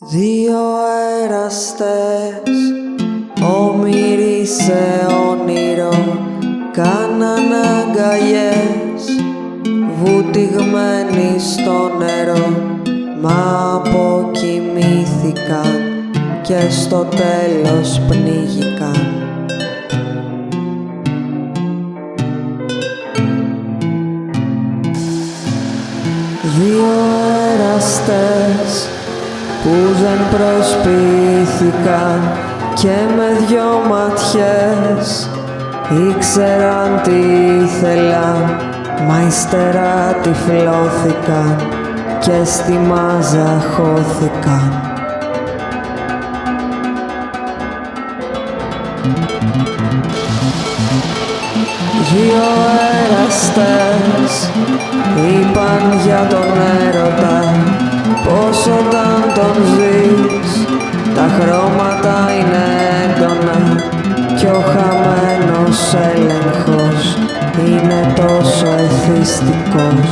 Δύο εραστές, όμηροι σε όνειρο, κάναν αγκαλιές, βουτυγμένοι στο νερό, μα αποκοιμήθηκαν και στο τέλος πνίγηκαν. Δύο εραστές που δεν προσποιήθηκαν και με δυο ματιές ήξεραν τι ήθελαν, μα ύστερα τυφλώθηκαν και στη μάζα χώθηκαν. Δύο εραστές είπαν για τον έρωτα πως όταν τον ζεις τα χρώματα είναι έντονα κι ο χαμένος έλεγχος είναι τόσο εθιστικός.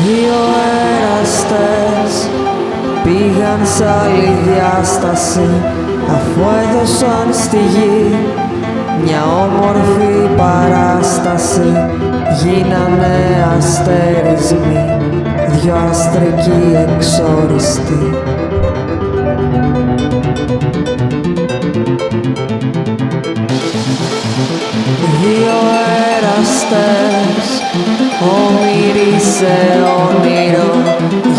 Δύο εραστές πήγαν σ' άλλη διάσταση αφού έδωσαν στη γη μια όμορφη παράσταση. Γίνανε αστερισμοί, δυο αστρικοί εξόριστοι. Δύο εραστές, όμηροι σε όνειρο,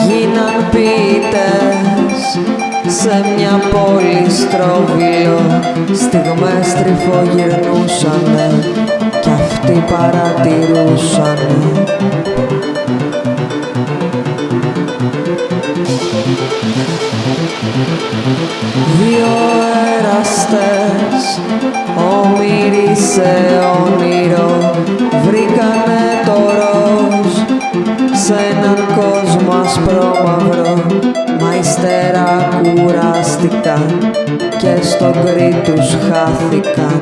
γίναν ποιητές σε μια πόλη στρόβιλο. Στιγμές τρυφογυρνούσανε κι αυτοί παρατηρούσανε. Δύο εραστές, όμηροι σε όνειρο, βρήκανε το ροζ σε έναν κόσμο ασπρόμαυρο, μα ύστερα κουράστηκαν και στο γκρι τους χάθηκαν.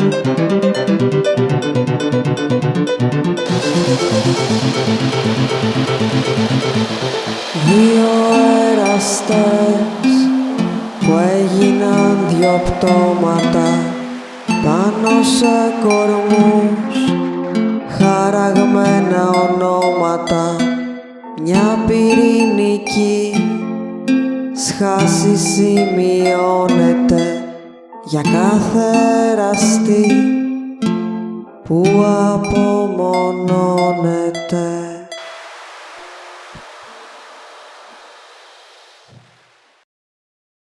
Δύο εραστές που έγιναν δυο πτώματα πάνω σε κορμούς, χαραγμένα ονόματα, μια πυρηνική σχάση σημειώνεται για κάθε εραστή που απομονώνεται.